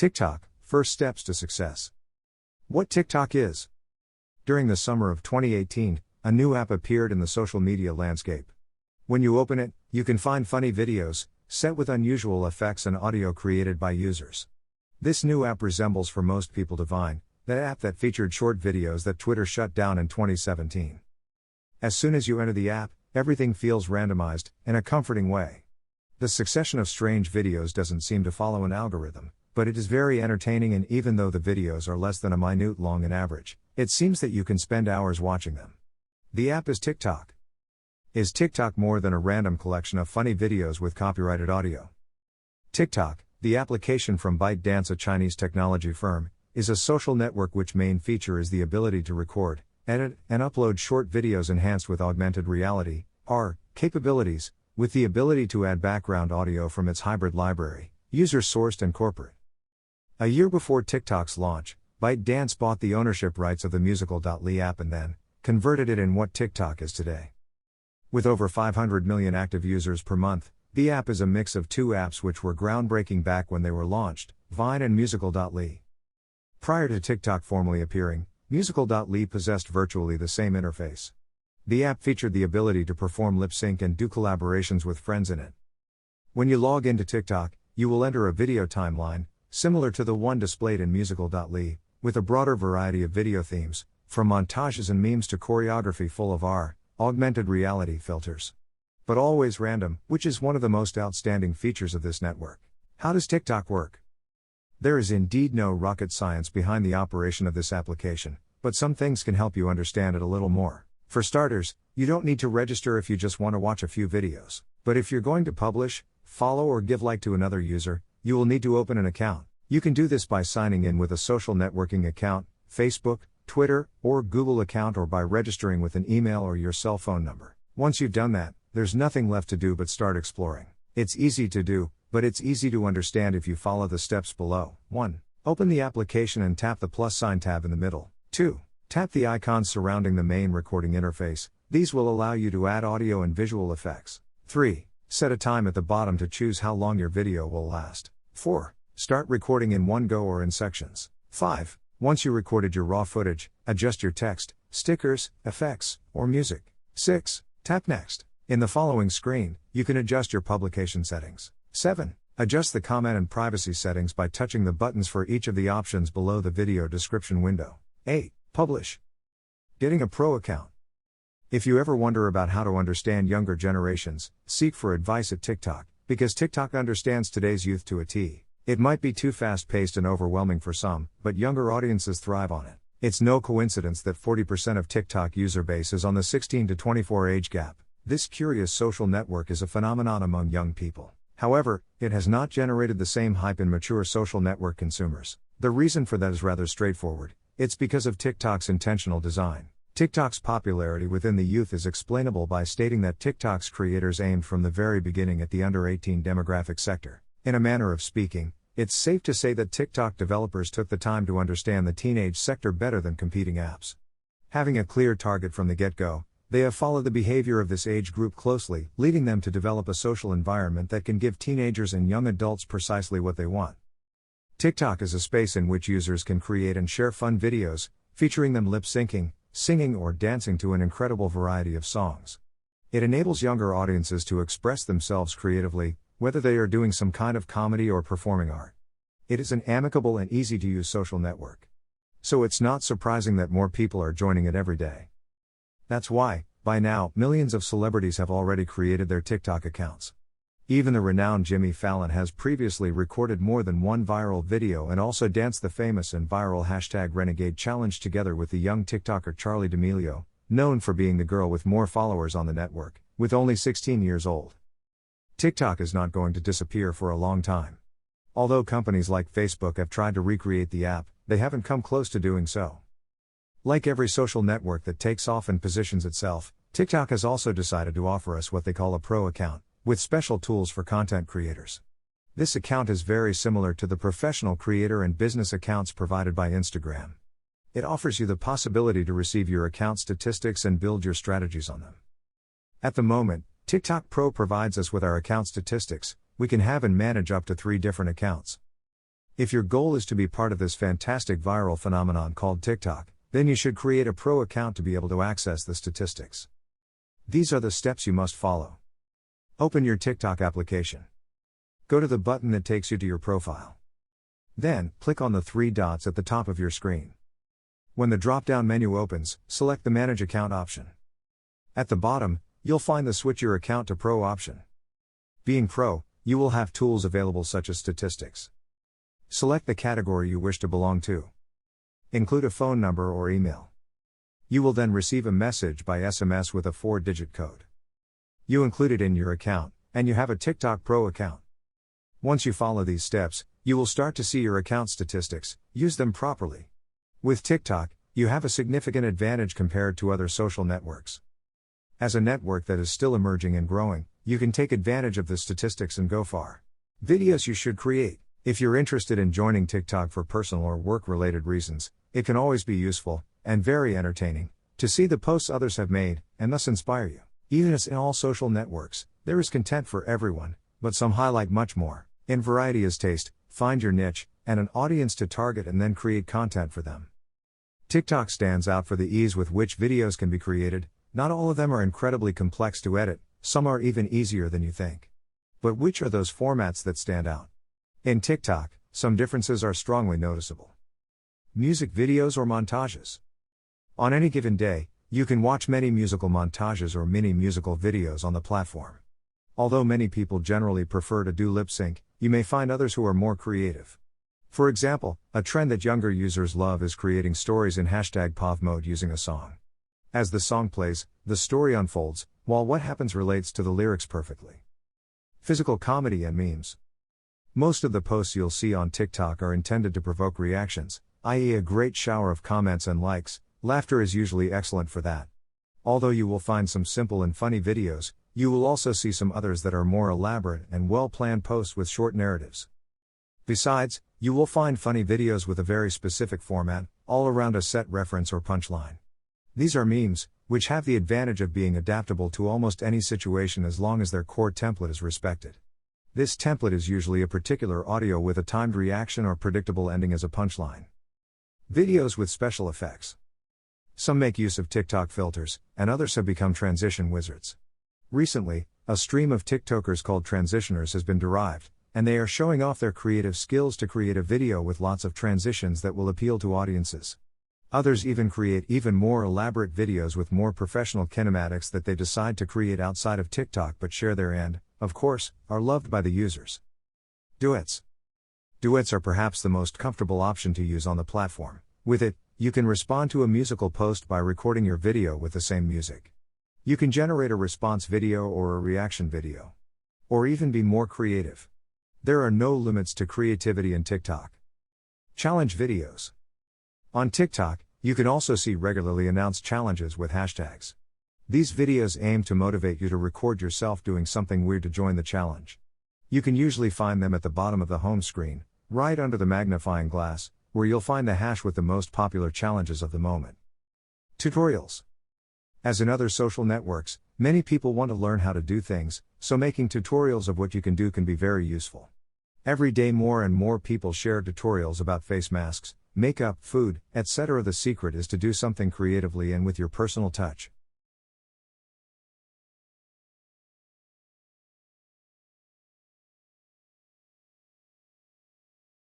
TikTok, First Steps to Success. What TikTok is? During the summer of 2018, a new app appeared in the social media landscape. When you open it, you can find funny videos, set with unusual effects and audio created by users. This new app resembles for most people to Vine, the app that featured short videos that Twitter shut down in 2017. As soon as you enter the app, everything feels randomized, in a comforting way. The succession of strange videos doesn't seem to follow an algorithm, but it is very entertaining, and even though the videos are less than a minute long in average, it seems that you can spend hours watching them. The app is TikTok. Is TikTok more than a random collection of funny videos with copyrighted audio? TikTok, the application from ByteDance, a Chinese technology firm, is a social network which main feature is the ability to record, edit, and upload short videos enhanced with augmented reality, AR, capabilities, with the ability to add background audio from its hybrid library, user-sourced and corporate. A year before TikTok's launch, ByteDance bought the ownership rights of the Musical.ly app and then converted it in what TikTok is today. With over 500 million active users per month, the app is a mix of two apps which were groundbreaking back when they were launched, Vine and Musical.ly. Prior to TikTok formally appearing, Musical.ly possessed virtually the same interface. The app featured the ability to perform lip sync and do collaborations with friends in it. When you log into TikTok, you will enter a video timeline, similar to the one displayed in Musical.ly, with a broader variety of video themes, from montages and memes to choreography full of AR, augmented reality filters. But always random, which is one of the most outstanding features of this network. How does TikTok work? There is indeed no rocket science behind the operation of this application, but some things can help you understand it a little more. For starters, you don't need to register if you just want to watch a few videos. But if you're going to publish, follow or give like to another user, you will need to open an account. You can do this by signing in with a social networking account, Facebook, Twitter, or Google account, or by registering with an email or your cell phone number. Once you've done that, there's nothing left to do but start exploring. It's easy to do, but it's easy to understand if you follow the steps below. 1. Open the application and tap the plus sign tab in the middle. 2. Tap the icons surrounding the main recording interface. These will allow you to add audio and visual effects. 3. Set a time at the bottom to choose how long your video will last. 4. Start recording in one go or in sections. 5. Once you recorded your raw footage, adjust your text, stickers, effects, or music. 6. Tap Next. In the following screen, you can adjust your publication settings. 7. Adjust the comment and privacy settings by touching the buttons for each of the options below the video description window. 8. Publish. Getting a pro account. If you ever wonder about how to understand younger generations, seek for advice at TikTok, because TikTok understands today's youth to a T. It might be too fast-paced and overwhelming for some, but younger audiences thrive on it. It's no coincidence that 40% of TikTok user base is on the 16 to 24 age gap. This curious social network is a phenomenon among young people. However, it has not generated the same hype in mature social network consumers. The reason for that is rather straightforward. It's because of TikTok's intentional design. TikTok's popularity within the youth is explainable by stating that TikTok's creators aimed from the very beginning at the under 18 demographic sector. In a manner of speaking, it's safe to say that TikTok developers took the time to understand the teenage sector better than competing apps. Having a clear target from the get-go, they have followed the behavior of this age group closely, leading them to develop a social environment that can give teenagers and young adults precisely what they want. TikTok is a space in which users can create and share fun videos, featuring them lip-syncing, singing or dancing to an incredible variety of songs. It enables younger audiences to express themselves creatively, whether they are doing some kind of comedy or performing art. It is an amicable and easy-to-use social network. So it's not surprising that more people are joining it every day. That's why, by now, millions of celebrities have already created their TikTok accounts. Even the renowned Jimmy Fallon has previously recorded more than one viral video and also danced the famous and viral #Renegade challenge together with the young TikToker Charli D'Amelio, known for being the girl with more followers on the network, with only 16 years old. TikTok is not going to disappear for a long time. Although companies like Facebook have tried to recreate the app, they haven't come close to doing so. Like every social network that takes off and positions itself, TikTok has also decided to offer us what they call a pro account, with special tools for content creators. This account is very similar to the professional creator and business accounts provided by Instagram. It offers you the possibility to receive your account statistics and build your strategies on them. At the moment, TikTok Pro provides us with our account statistics. We can have and manage up to 3 different accounts. If your goal is to be part of this fantastic viral phenomenon called TikTok, then you should create a pro account to be able to access the statistics. These are the steps you must follow. Open your TikTok application. Go to the button that takes you to your profile. Then, click on the three dots at the top of your screen. When the drop-down menu opens, select the Manage Account option. At the bottom, you'll find the Switch Your Account to Pro option. Being Pro, you will have tools available such as statistics. Select the category you wish to belong to. Include a phone number or email. You will then receive a message by SMS with a 4-digit code. You include it in your account, and you have a TikTok Pro account. Once you follow these steps, you will start to see your account statistics. Use them properly. With TikTok, you have a significant advantage compared to other social networks. As a network that is still emerging and growing, you can take advantage of the statistics and go far. Videos you should create. If you're interested in joining TikTok for personal or work-related reasons, it can always be useful, and very entertaining, to see the posts others have made, and thus inspire you. Even as in all social networks, there is content for everyone, but some highlight much more. In variety is taste, find your niche, and an audience to target and then create content for them. TikTok stands out for the ease with which videos can be created. Not all of them are incredibly complex to edit, some are even easier than you think. But which are those formats that stand out? In TikTok, some differences are strongly noticeable. Music videos or montages. On any given day, you can watch many musical montages or mini musical videos on the platform. Although many people generally prefer to do lip sync, you may find others who are more creative. For example, a trend that younger users love is creating stories in #POV mode using a song. As the song plays, the story unfolds, while what happens relates to the lyrics perfectly. Physical comedy and memes. Most of the posts you'll see on TikTok are intended to provoke reactions, i.e., a great shower of comments and likes. Laughter is usually excellent for that. Although you will find some simple and funny videos, you will also see some others that are more elaborate and well-planned posts with short narratives. Besides, you will find funny videos with a very specific format, all around a set reference or punchline. These are memes, which have the advantage of being adaptable to almost any situation as long as their core template is respected. This template is usually a particular audio with a timed reaction or predictable ending as a punchline. Videos with special effects. Some make use of TikTok filters, and others have become transition wizards. Recently, a stream of TikTokers called transitioners has been derived, and they are showing off their creative skills to create a video with lots of transitions that will appeal to audiences. Others even create even more elaborate videos with more professional kinematics that they decide to create outside of TikTok but share there and, of course, are loved by the users. Duets. Duets are perhaps the most comfortable option to use on the platform. With it, you can respond to a musical post by recording your video with the same music. You can generate a response video or a reaction video. Or even be more creative. There are no limits to creativity in TikTok. Challenge videos. On TikTok, you can also see regularly announced challenges with hashtags. These videos aim to motivate you to record yourself doing something weird to join the challenge. You can usually find them at the bottom of the home screen, right under the magnifying glass, where you'll find the hash with the most popular challenges of the moment. Tutorials. As in other social networks, many people want to learn how to do things, so making tutorials of what you can do can be very useful. Every day more and more people share tutorials about face masks, makeup, food, etc. The secret is to do something creatively and with your personal touch.